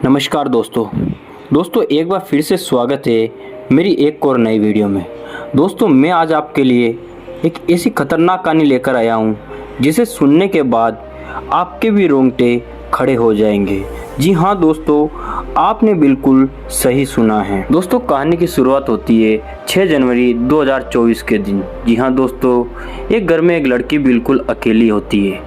नमस्कार दोस्तों एक बार फिर से स्वागत है मेरी एक और नई वीडियो में। दोस्तों मैं आज आपके लिए एक ऐसी खतरनाक कहानी लेकर आया हूँ जिसे सुनने के बाद आपके भी रोंगटे खड़े हो जाएंगे। जी हाँ दोस्तों, आपने बिल्कुल सही सुना है। दोस्तों कहानी की शुरुआत होती है 6 जनवरी 2024 के दिन। जी हाँ दोस्तों, एक घर में एक लड़की बिल्कुल अकेली होती है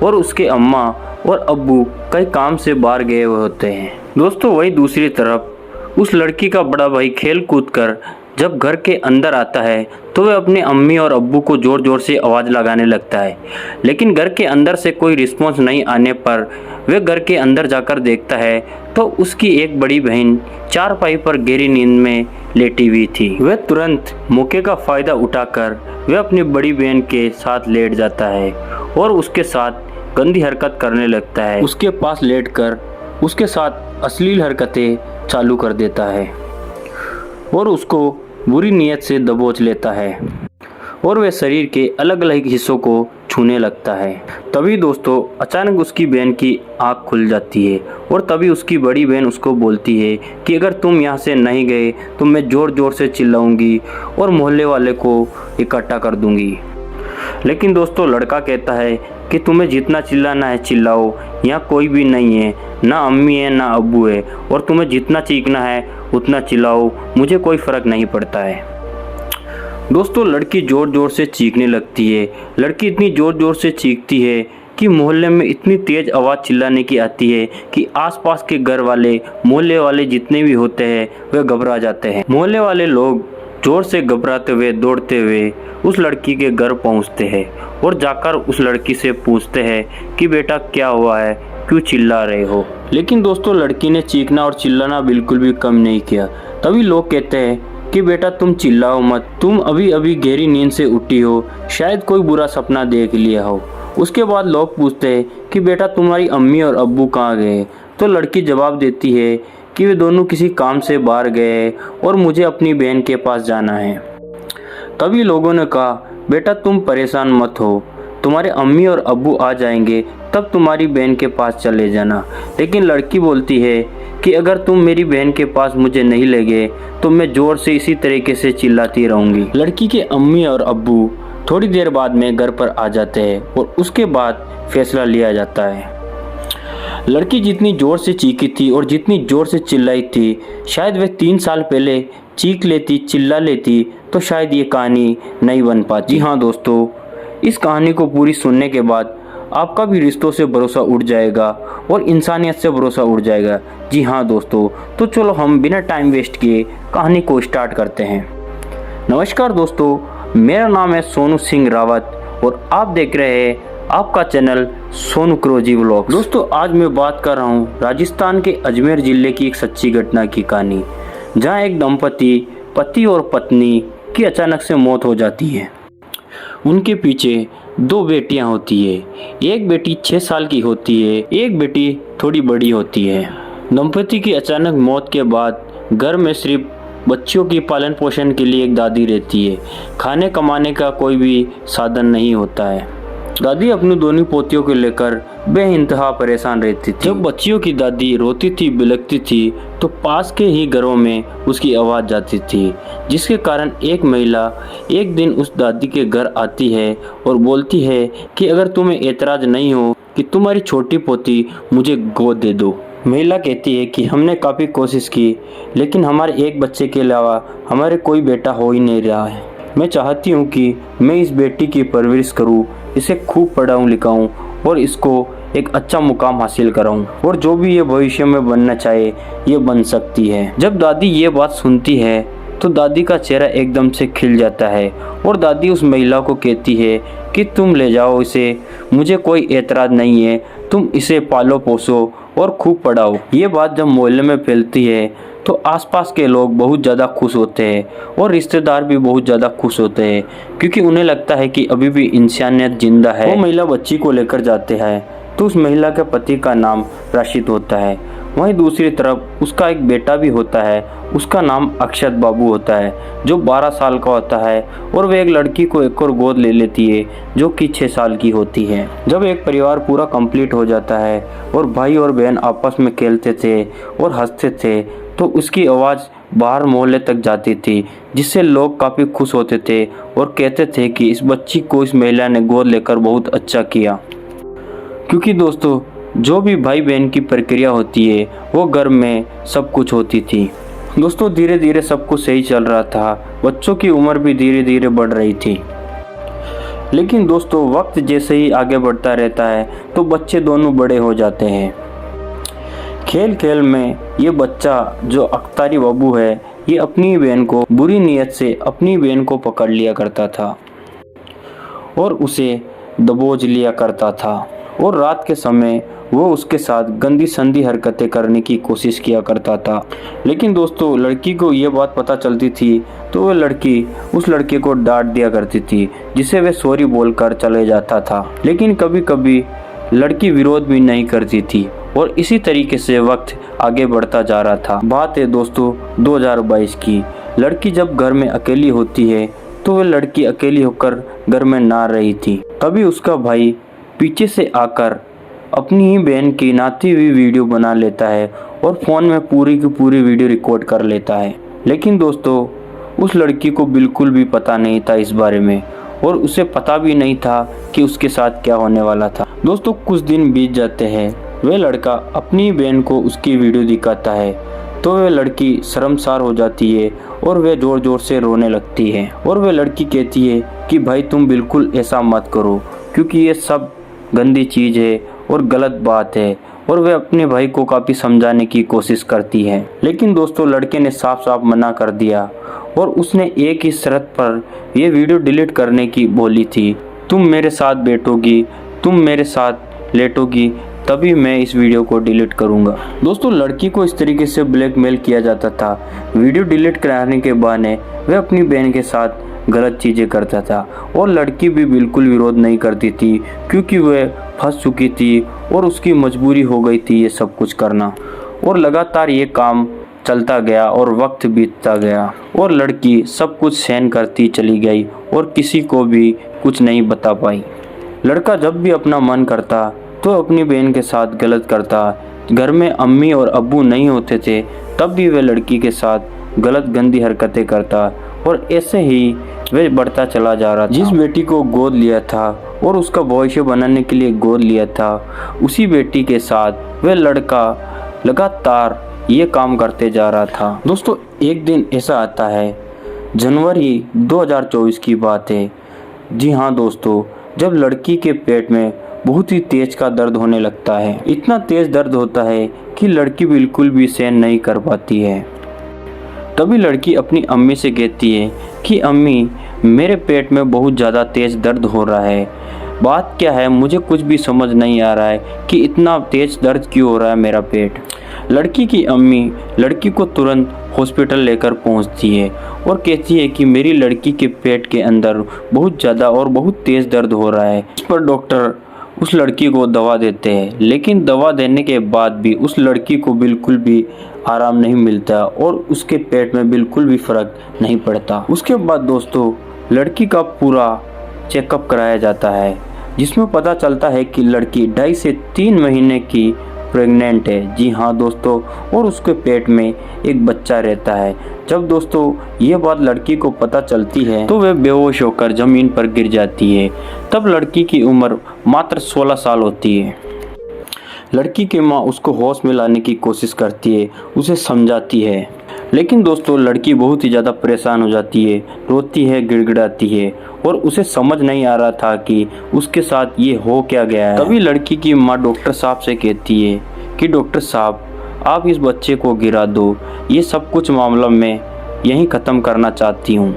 और उसके अम्मा और अब्बू कई काम से बाहर गए हुए होते हैं। दोस्तों वही दूसरी तरफ उस लड़की का बड़ा भाई खेल कूद कर जब घर के अंदर आता है तो वह अपने अम्मी और अब्बू को ज़ोर ज़ोर से आवाज़ लगाने लगता है, लेकिन घर के अंदर से कोई रिस्पॉन्स नहीं आने पर वह घर के अंदर जाकर देखता है तो उसकी एक बड़ी बहन चारपाई पर गहरी नींद में लेटी हुई थी। वह तुरंत मौके का फ़ायदा उठाकर वह अपनी बड़ी बहन के साथ लेट जाता है और उसके साथ गंदी हरकत करने लगता है। उसके पास लेटकर उसके साथ अश्लील हरकतें चालू कर देता है और उसको बुरी नीयत से दबोच लेता है और वह शरीर के अलग अलग हिस्सों को छूने लगता है। तभी दोस्तों अचानक उसकी बहन की आंख खुल जाती है और तभी उसकी बड़ी बहन उसको बोलती है कि अगर तुम यहाँ से नहीं गए तो मैं ज़ोर ज़ोर से चिल्लाऊंगी और मोहल्ले वाले को इकट्ठा कर दूंगी। लेकिन दोस्तों लड़का कहता है कि तुम्हें जितना चिल्लाना है चिल्लाओ, यहाँ कोई भी नहीं है, ना अम्मी है ना अब्बू है, और तुम्हें जितना चीखना है उतना चिल्लाओ, मुझे कोई फ़र्क नहीं पड़ता है। दोस्तों लड़की ज़ोर ज़ोर से चीखने लगती है। लड़की इतनी ज़ोर ज़ोर से चीखती है कि मोहल्ले में इतनी तेज़ आवाज़ चिल्लाने की आती है कि आसपास के घर वाले मोहल्ले वाले जितने भी होते हैं वे घबरा जाते हैं। मोहल्ले वाले लोग जोर से घबराते हुए दौड़ते हुए उस लड़की के घर पहुंचते हैं और जाकर उस लड़की से पूछते हैं कि बेटा क्या हुआ है, क्यों चिल्ला रहे हो। लेकिन दोस्तों लड़की ने चीखना और चिल्लाना बिल्कुल भी कम नहीं किया। तभी लोग कहते हैं कि बेटा तुम चिल्लाओ मत, तुम अभी अभी गहरी नींद से उठी हो, शायद कोई बुरा सपना देख लिया हो। उसके बाद लोग पूछते हैं कि बेटा तुम्हारी अम्मी और अब्बू कहाँ गए। तो लड़की जवाब देती है कि वे दोनों किसी काम से बाहर गए और मुझे अपनी बहन के पास जाना है। तभी लोगों ने कहा बेटा तुम परेशान मत हो, तुम्हारे अम्मी और अब्बू आ जाएंगे तब तुम्हारी बहन के पास चले जाना। लेकिन लड़की बोलती है कि अगर तुम मेरी बहन के पास मुझे नहीं ले गए तो मैं ज़ोर से इसी तरीके से चिल्लाती रहूँगी। लड़की के अम्मी और अब्बू थोड़ी देर बाद में घर पर आ जाते हैं और उसके बाद फैसला लिया जाता है। लड़की जितनी ज़ोर से चीखी थी और जितनी ज़ोर से चिल्लाई थी, शायद वह 3 साल पहले चीख लेती चिल्ला लेती तो शायद ये कहानी नहीं बन पाती। हाँ दोस्तों, इस कहानी को पूरी सुनने के बाद आपका भी रिश्तों से भरोसा उठ जाएगा और इंसानियत से भरोसा उठ जाएगा। जी हाँ दोस्तों, तो चलो हम बिना टाइम वेस्ट किए कहानी को स्टार्ट करते हैं। नमस्कार दोस्तों, मेरा नाम है सोनू सिंह रावत और आप देख रहे हैं आपका चैनल सोनू क्रोजी व्लॉग। दोस्तों आज मैं बात कर रहा हूँ राजस्थान के अजमेर ज़िले की एक सच्ची घटना की कहानी, जहाँ एक दंपति पति और पत्नी की अचानक से मौत हो जाती है। उनके पीछे 2 बेटियां होती है, एक बेटी 6 साल की होती है, एक बेटी थोड़ी बड़ी होती है। दंपति की अचानक मौत के बाद घर में सिर्फ बच्चों की पालन पोषण के लिए एक दादी रहती है। खाने कमाने का कोई भी साधन नहीं होता है। दादी अपनी दोनों पोतियों को लेकर बेइंतहा परेशान रहती थी। जब बच्चियों की दादी रोती थी बिलखती थी तो पास के ही घरों में उसकी आवाज़ जाती थी, जिसके कारण एक महिला एक दिन उस दादी के घर आती है और बोलती है कि अगर तुम्हें एतराज़ नहीं हो कि तुम्हारी छोटी पोती मुझे गोद दे दो। महिला कहती है कि हमने काफ़ी कोशिश की लेकिन हमारे एक बच्चे के अलावा हमारे कोई बेटा हो ही नहीं रहा है। मैं चाहती हूँ कि मैं इस बेटी की परवरिश करूँ, इसे खूब पढ़ाऊँ लिखाऊँ और इसको एक अच्छा मुकाम हासिल कराऊँ और जो भी ये भविष्य में बनना चाहे ये बन सकती है। जब दादी ये बात सुनती है तो दादी का चेहरा एकदम से खिल जाता है और दादी उस महिला को कहती है कि तुम ले जाओ इसे, मुझे कोई एतराज़ नहीं है, तुम इसे पालो पोसो और खूब पढ़ाओ। ये बात जब मोहल्ले में फैलती है तो आसपास के लोग बहुत ज़्यादा खुश होते हैं और रिश्तेदार भी बहुत ज़्यादा खुश होते हैं, क्योंकि उन्हें लगता है कि अभी भी इंसानियत जिंदा है। वो महिला बच्ची को लेकर जाते हैं तो उस महिला के पति का नाम राशिद होता है वहीं दूसरी तरफ उसका एक बेटा भी होता है, उसका नाम अक्षत बाबू होता है, जो 12 साल का होता है और वह एक लड़की को एक और गोद ले लेती है जो कि 6 साल की होती है। जब एक परिवार पूरा कंप्लीट हो जाता है और भाई और बहन आपस में खेलते थे और हंसते थे तो उसकी आवाज़ बाहर मोहल्ले तक जाती थी, जिससे लोग काफ़ी खुश होते थे और कहते थे कि इस बच्ची को इस महिला ने गोद लेकर बहुत अच्छा किया। क्योंकि दोस्तों जो भी भाई बहन की प्रक्रिया होती है वो घर में सब कुछ होती थी। दोस्तों धीरे धीरे सब कुछ सही चल रहा था, बच्चों की उम्र भी धीरे धीरे बढ़ रही थी। लेकिन दोस्तों वक्त जैसे ही आगे बढ़ता रहता है तो बच्चे दोनों बड़े हो जाते हैं। खेल खेल में ये बच्चा जो अख्तारी बाबू है ये अपनी बहन को बुरी नीयत से अपनी बहन को पकड़ लिया करता था और उसे दबोच लिया करता था और रात के समय वो उसके साथ गंदी संदी हरकतें करने की कोशिश किया करता था। लेकिन दोस्तों लड़की को ये बात पता चलती थी तो वह लड़की उस लड़के को डांट दिया करती थी, जिसे वह सॉरी बोलकर चले जाता था। लेकिन कभी कभी लड़की विरोध भी नहीं करती थी और इसी तरीके से वक्त आगे बढ़ता जा रहा था। बात है दोस्तों 2022 की। लड़की जब घर में अकेली होती है तो वह लड़की अकेली होकर घर में ना रही थी। तभी उसका भाई पीछे से आकर अपनी ही बहन की नाती हुई वीडियो बना लेता है और फ़ोन में पूरी की पूरी वीडियो रिकॉर्ड कर लेता है। लेकिन दोस्तों उस लड़की को बिल्कुल भी पता नहीं था इस बारे में और उसे पता भी नहीं था कि उसके साथ क्या होने वाला था। दोस्तों कुछ दिन बीत जाते हैं, वह लड़का अपनी बहन को उसकी वीडियो दिखाता है तो वह लड़की शर्मसार हो जाती है और वह ज़ोर ज़ोर से रोने लगती है और वह लड़की कहती है कि भाई तुम बिल्कुल ऐसा मत करो, क्योंकि ये सब गंदी चीज़ है और गलत बात है। और वह अपने भाई को काफ़ी समझाने की कोशिश करती है। लेकिन दोस्तों लड़के ने साफ साफ मना कर दिया और उसने एक ही शर्त पर यह वीडियो डिलीट करने की बोली थी, तुम मेरे साथ बैठोगी, तुम मेरे साथ लेटोगी, तभी मैं इस वीडियो को डिलीट करूंगा। दोस्तों लड़की को इस तरीके से ब्लैकमेल किया जाता था। वीडियो डिलीट कराने के बहाने वह अपनी बहन के साथ गलत चीज़ें करता था और लड़की भी बिल्कुल विरोध नहीं करती थी, क्योंकि वह फंस चुकी थी और उसकी मजबूरी हो गई थी ये सब कुछ करना। और लगातार ये काम चलता गया और वक्त बीतता गया और लड़की सब कुछ सहन करती चली गई और किसी को भी कुछ नहीं बता पाई। लड़का जब भी अपना मन करता तो अपनी बहन के साथ गलत करता। घर में अम्मी और अब्बू नहीं होते थे तब भी वह लड़की के साथ गलत गंदी हरकतें करता और ऐसे ही वह बढ़ता चला जा रहा था। जिस बेटी को गोद लिया था और उसका भविष्य बनाने के लिए गोद लिया था, उसी बेटी के साथ वह लड़का लगातार ये काम करते जा रहा था। दोस्तों एक दिन ऐसा आता है, जनवरी 2024 की बात है। जी हाँ दोस्तों, जब लड़की के पेट में बहुत ही तेज का दर्द होने लगता है। इतना तेज दर्द होता है कि लड़की बिल्कुल भी सहन नहीं कर पाती है। तभी लड़की अपनी अम्मी से कहती है कि अम्मी मेरे पेट में बहुत ज़्यादा तेज दर्द हो रहा है, बात क्या है मुझे कुछ भी समझ नहीं आ रहा है कि इतना तेज दर्द क्यों हो रहा है मेरा पेट। लड़की की अम्मी लड़की को तुरंत हॉस्पिटल लेकर पहुंचती है और कहती है कि मेरी लड़की के पेट के अंदर बहुत ज़्यादा और बहुत तेज़ दर्द हो रहा है। इस पर डॉक्टर उस लड़की को दवा देते हैं, लेकिन दवा देने के बाद भी उस लड़की को बिल्कुल भी आराम नहीं मिलता और उसके पेट में बिल्कुल भी फर्क नहीं पड़ता। उसके बाद दोस्तों लड़की का पूरा चेकअप कराया जाता है, जिसमें पता चलता है कि लड़की 2.5 से 3 महीने की प्रेग्नेंट है। जी हाँ दोस्तों, और उसके पेट में एक बच्चा रहता है। जब दोस्तों ये बात लड़की को पता चलती है तो वह बेहोश होकर ज़मीन पर गिर जाती है। तब लड़की की उम्र मात्र 16 साल होती है। लड़की की माँ उसको होश में लाने की कोशिश करती है, उसे समझाती है, लेकिन दोस्तों लड़की बहुत ही ज़्यादा परेशान हो जाती है, रोती है, गिड़गिड़ाती है और उसे समझ नहीं आ रहा था कि उसके साथ ये हो क्या गया है। तभी लड़की की माँ डॉक्टर साहब से कहती है कि डॉक्टर साहब आप इस बच्चे को गिरा दो, ये सब कुछ मामला मैं यहीं ख़त्म करना चाहती हूँ।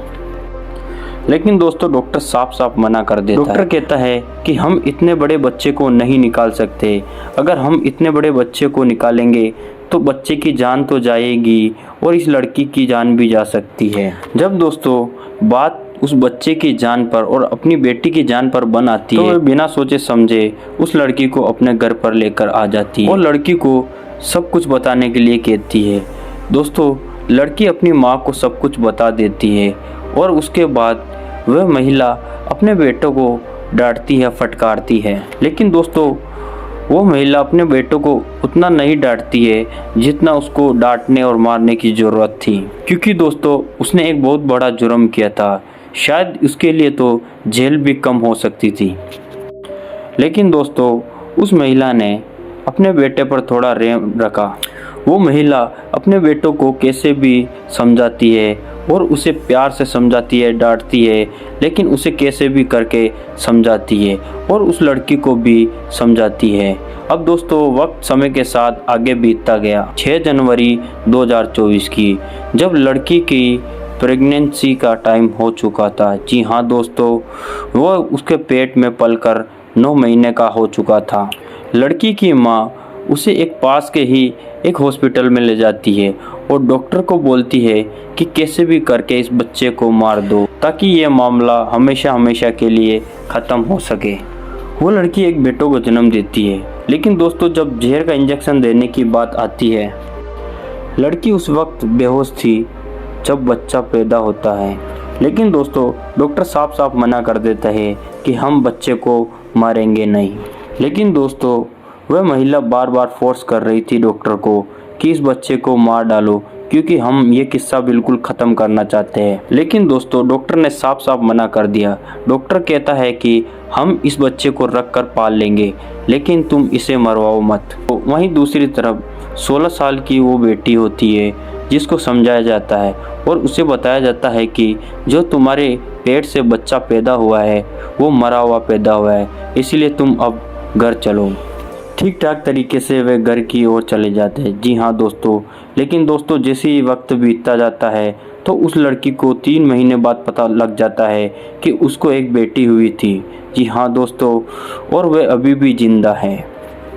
लेकिन दोस्तों डॉक्टर साफ साफ मना कर देता है। डॉक्टर कहता है कि हम इतने बड़े बच्चे को नहीं निकाल सकते, अगर हम इतने बड़े बच्चे को निकालेंगे तो बच्चे की जान तो जाएगी और इस लड़की की जान भी जा सकती है। जब दोस्तों बात उस बच्चे की जान पर और अपनी बेटी की जान पर बन आती है तो बिना सोचे समझे उस लड़की को अपने घर पर लेकर आ जाती है और लड़की को सब कुछ बताने के लिए कहती है। दोस्तों लड़की अपनी माँ को सब कुछ बता देती है और उसके बाद वह महिला अपने बेटों को डांटती है, फटकारती है। लेकिन दोस्तों वो महिला अपने बेटों को उतना नहीं डांटती है जितना उसको डांटने और मारने की ज़रूरत थी, क्योंकि दोस्तों उसने एक बहुत बड़ा जुर्म किया था। शायद उसके लिए तो जेल भी कम हो सकती थी। लेकिन दोस्तों उस महिला ने अपने बेटे पर थोड़ा रहम रखा। वो महिला अपने बेटों को कैसे भी समझाती है और उसे प्यार से समझाती है, डांटती है, लेकिन उसे कैसे भी करके समझाती है और उस लड़की को भी समझाती है। अब दोस्तों वक्त समय के साथ आगे बीतता गया। 6 जनवरी 2024 की जब लड़की की प्रेगनेंसी का टाइम हो चुका था। जी हाँ दोस्तों, वो उसके पेट में पलकर 9 महीने का हो चुका था। लड़की की माँ उसे एक पास के ही एक हॉस्पिटल में ले जाती है और डॉक्टर को बोलती है कि कैसे भी करके इस बच्चे को मार दो ताकि ये मामला हमेशा हमेशा के लिए ख़त्म हो सके। वो लड़की एक बेटों को जन्म देती है। लेकिन दोस्तों जब जहर का इंजेक्शन देने की बात आती है, लड़की उस वक्त बेहोश थी जब बच्चा पैदा होता है। लेकिन दोस्तों डॉक्टर साफ साफ मना कर देता है कि हम बच्चे को मारेंगे नहीं। लेकिन दोस्तों वह महिला बार बार फोर्स कर रही थी डॉक्टर को कि इस बच्चे को मार डालो, क्योंकि हम ये किस्सा बिल्कुल ख़त्म करना चाहते हैं। लेकिन दोस्तों डॉक्टर ने साफ साफ मना कर दिया। डॉक्टर कहता है कि हम इस बच्चे को रख कर पाल लेंगे, लेकिन तुम इसे मरवाओ मत। तो वहीं दूसरी तरफ 16 साल की वो बेटी होती है जिसको समझाया जाता है और उसे बताया जाता है कि जो तुम्हारे पेट से बच्चा पैदा हुआ है वो मरा हुआ पैदा हुआ है, इसलिए तुम अब घर चलो। ठीक ठाक तरीके से वे घर की ओर चले जाते हैं। जी हाँ दोस्तों, लेकिन दोस्तों जैसे ही वक्त बीतता जाता है तो उस लड़की को 3 महीने बाद पता लग जाता है कि उसको एक बेटी हुई थी। जी हाँ दोस्तों, और वह अभी भी जिंदा है।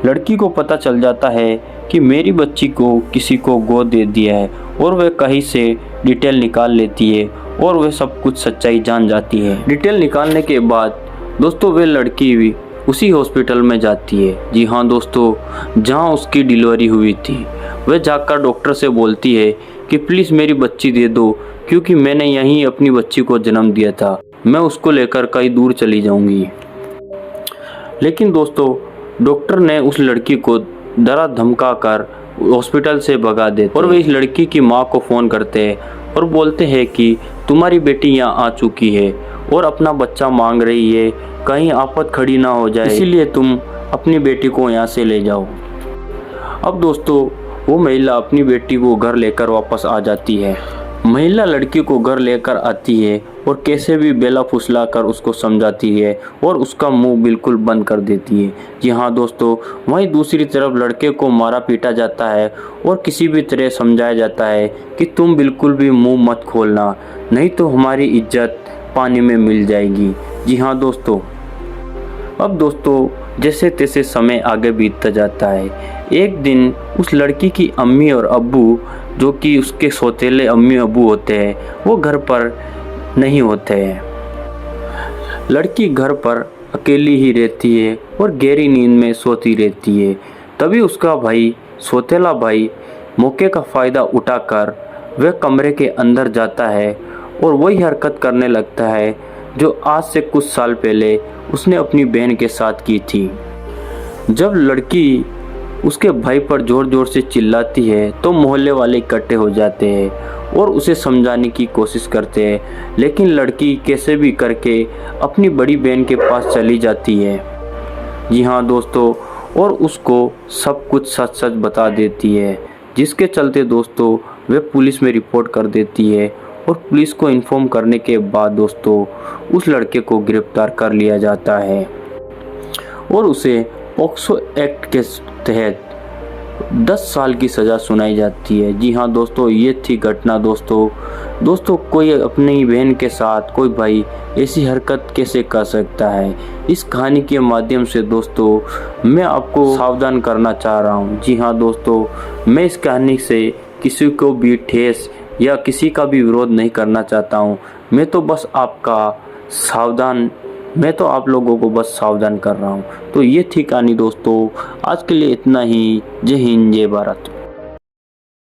लड़की को पता चल जाता है कि मेरी बच्ची को किसी को गोद दे दिया है और वह कहीं से डिटेल निकाल लेती है और वह सब कुछ सच्चाई जान जाती है। डिटेल निकालने के बाद दोस्तों वह लड़की भी उसी हॉस्पिटल में जाती है। जी हाँ दोस्तों, जहाँ उसकी डिलीवरी हुई थी। वह जाकर डॉक्टर से बोलती है कि प्लीज़ मेरी बच्ची दे दो, क्योंकि मैंने यहीं अपनी बच्ची को जन्म दिया था, मैं उसको लेकर कहीं दूर चली जाऊंगी। लेकिन दोस्तों डॉक्टर ने उस लड़की को डरा धमका कर हॉस्पिटल से भगा देते और वे इस लड़की की माँ को फ़ोन करते हैं और बोलते हैं कि तुम्हारी बेटी यहाँ आ चुकी है और अपना बच्चा मांग रही है, कहीं आफत खड़ी ना हो जाए, इसीलिए तुम अपनी बेटी को यहाँ से ले जाओ। अब दोस्तों वो महिला अपनी बेटी को घर लेकर वापस आ जाती है। महिला लड़की को घर लेकर आती है और कैसे भी बेला फुसला कर उसको समझाती है और उसका मुंह बिल्कुल बंद कर देती है। जी हाँ दोस्तों, वहीं दूसरी तरफ लड़के को मारा पीटा जाता है और किसी भी तरह समझाया जाता है कि तुम बिल्कुल भी मुंह मत खोलना, नहीं तो हमारी इज्जत पानी में मिल जाएगी। जी हाँ दोस्तों, अब दोस्तों जैसे तैसे समय आगे बीतता जाता है। एक दिन उस लड़की की अम्मी और अब्बू, जो कि उसके सौतेले अम्मी अब्बू होते हैं, वो घर पर नहीं होते हैं। लड़की घर पर अकेली ही रहती है और गहरी नींद में सोती रहती है। तभी उसका भाई, सौतेला भाई, मौके का फ़ायदा उठाकर वह कमरे के अंदर जाता है और वही हरकत करने लगता है जो आज से कुछ साल पहले उसने अपनी बहन के साथ की थी। जब लड़की उसके भाई पर ज़ोर ज़ोर से चिल्लाती है तो मोहल्ले वाले इकट्ठे हो जाते हैं और उसे समझाने की कोशिश करते हैं, लेकिन लड़की कैसे भी करके अपनी बड़ी बहन के पास चली जाती है। जी हाँ दोस्तों, और उसको सब कुछ सच सच बता देती है, जिसके चलते दोस्तों वे पुलिस में रिपोर्ट कर देती है और पुलिस को इन्फॉर्म करने के बाद दोस्तों उस लड़के को गिरफ्तार कर लिया जाता है और उसे पॉक्सो एक्ट के तहत 10 साल की सज़ा सुनाई जाती है। जी हाँ दोस्तों, ये थी घटना। दोस्तों कोई अपनी बहन के साथ कोई भाई ऐसी हरकत कैसे कर सकता है। इस कहानी के माध्यम से दोस्तों मैं आपको सावधान करना चाह रहा हूँ। जी हाँ दोस्तों, मैं इस कहानी से किसी को भी ठेस या किसी का भी विरोध नहीं करना चाहता हूँ। मैं तो बस आपका सावधान मैं तो आप लोगों को बस सावधान कर रहा हूँ। तो ये थी कहानी दोस्तों, आज के लिए इतना ही। जय हिंद, जय भारत।